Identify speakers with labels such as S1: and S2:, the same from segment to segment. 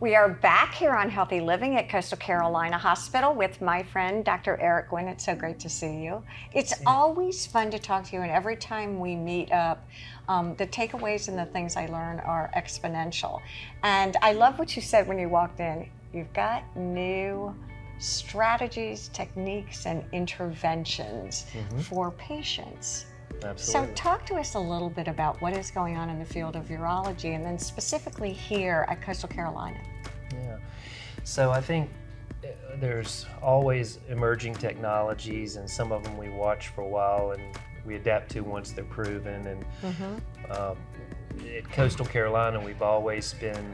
S1: We are back here on Healthy Living at Coastal Carolina Hospital with my friend, Dr. Eric Gwynn. It's so great to see you. It's always fun to talk to you, and every time we meet up, the takeaways and the things I learn are exponential. And I love what you said when you walked in. You've got new strategies, techniques, and interventions for patients.
S2: Absolutely.
S1: So talk to us a little bit about what is going on in the field of urology, and then specifically here at Coastal Carolina.
S2: Yeah. So I think there's always emerging technologies, and some of them we watch for a while and we adapt to once they're proven. And at Coastal Carolina, we've always been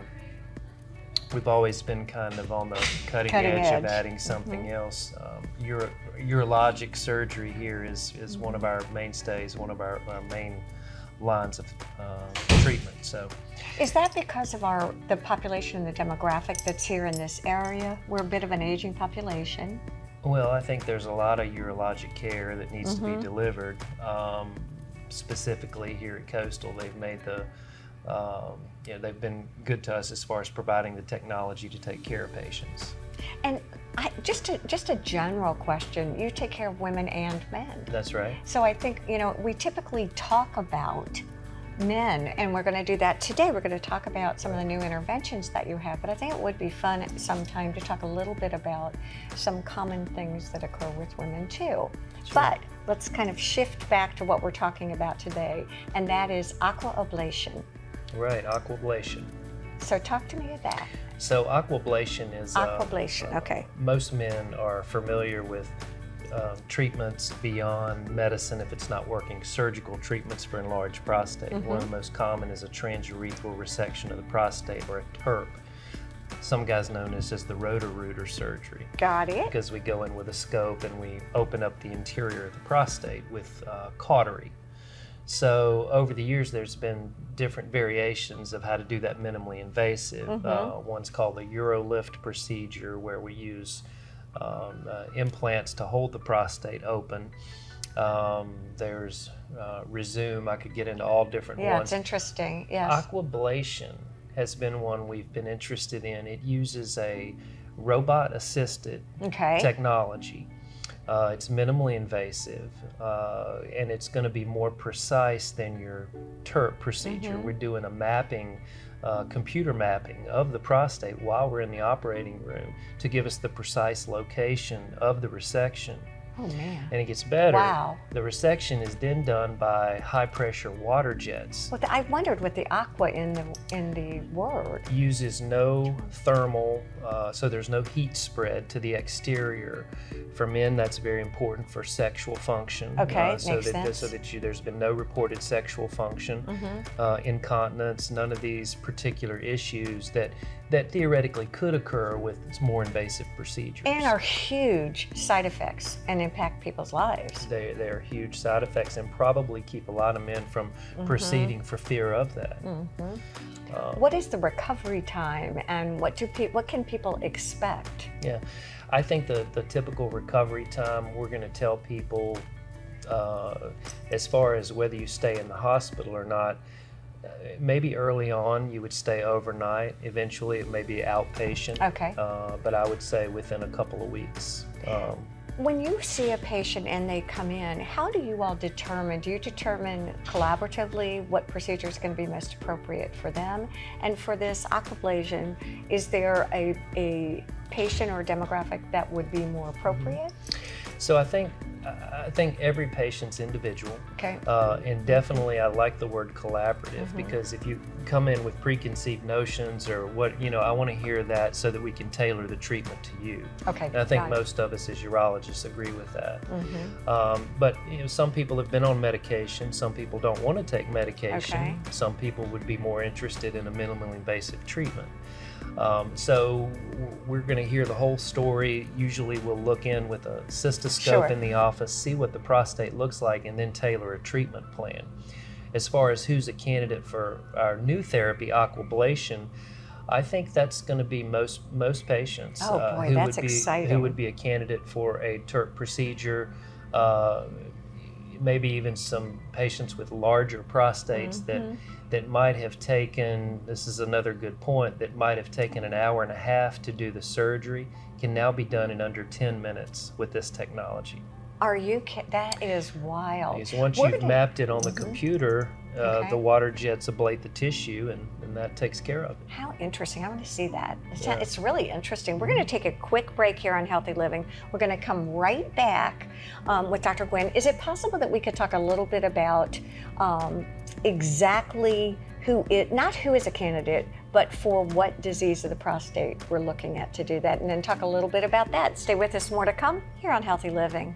S2: kind of on the cutting edge of adding something else. Urologic surgery here is one of our mainstays, one of our main lines of treatment. So,
S1: is that because of the population and the demographic that's here in this area? We're a bit of an aging population.
S2: Well, I think there's a lot of urologic care that needs to be delivered. Specifically here at Coastal, they've made they've been good to us as far as providing the technology to take care of patients.
S1: And just a general question, you take care of women and men.
S2: That's right.
S1: So I think, we typically talk about men, and we're going to do that today. We're going to talk about some of the new interventions that you have, but I think it would be fun at some time to talk a little bit about some common things that occur with women too.
S2: Sure.
S1: But let's kind of shift back to what we're talking about today, and that is aquablation.
S2: Right, aquablation.
S1: So talk to me about that.
S2: So aquablation is...
S1: Aquablation, okay.
S2: Most men are familiar with treatments beyond medicine if it's not working, surgical treatments for enlarged prostate. One of the most common is a transurethral resection of the prostate, or a TURP. Some guys know this as the Roto-Rooter surgery.
S1: Got it.
S2: Because we go in with a scope and we open up the interior of the prostate with cautery. So over the years, there's been different variations of how to do that minimally invasive. One's called the UroLift procedure, where we use implants to hold the prostate open. There's Resume. I could get into all different ones.
S1: Yeah, it's interesting. Yes.
S2: Aquablation has been one we've been interested in. It uses a robot-assisted technology. It's minimally invasive, and it's going to be more precise than your TURP procedure. We're doing a mapping, computer mapping of the prostate while we're in the operating room to give us the precise location of the resection.
S1: Oh man.
S2: And it gets better.
S1: Wow.
S2: The resection is then done by high pressure water jets.
S1: Well, I wondered with the aqua in the word.
S2: Uses no thermal, so there's no heat spread to the exterior. For men, that's very important for sexual function.
S1: Okay,
S2: so
S1: makes
S2: that,
S1: sense.
S2: So that there's been no reported sexual function, incontinence, none of these particular issues that theoretically could occur with more invasive procedures.
S1: And are huge side effects and impact people's lives.
S2: They're huge side effects and probably keep a lot of men from proceeding for fear of that.
S1: What is the recovery time, and what can people expect?
S2: Yeah, I think the typical recovery time, we're going to tell people as far as whether you stay in the hospital or not. Maybe early on you would stay overnight. Eventually it may be outpatient.
S1: Okay.
S2: But I would say within a couple of weeks.
S1: When you see a patient and they come in, how do you all determine? Do you determine collaboratively what procedure is going to be most appropriate for them? And for this aquablation, is there a patient or demographic that would be more appropriate?
S2: So I think every patient's individual.
S1: Okay.
S2: And definitely I like the word collaborative, because if you come in with preconceived notions or I want to hear that so that we can tailor the treatment to you.
S1: Okay.
S2: And I think most of us as urologists agree with that. But some people have been on medication, some people don't want to take medication.
S1: Okay.
S2: Some people would be more interested in a minimally invasive treatment. So we're going to hear the whole story. Usually we'll look in with a cystoscope in the office, see what the prostate looks like, and then tailor a treatment plan. As far as who's a candidate for our new therapy, aquablation, I think that's going to be most patients
S1: boy, that's exciting.
S2: who would be a candidate for a TURP procedure. maybe even some patients with larger prostates that might have taken, this is another good point, that might have taken an hour and a half to do the surgery, can now be done in under 10 minutes with this technology.
S1: Are you that is wild.
S2: Because once you've mapped it on the computer, the water jets ablate the tissue, and that takes care of it.
S1: How interesting. I want to see that. It's really interesting. We're going to take a quick break here on Healthy Living. We're going to come right back with Dr. Gwynn. Is it possible that we could talk a little bit about exactly not who is a candidate, but for what disease of the prostate we're looking at to do that, and then talk a little bit about that. Stay with us, more to come here on Healthy Living.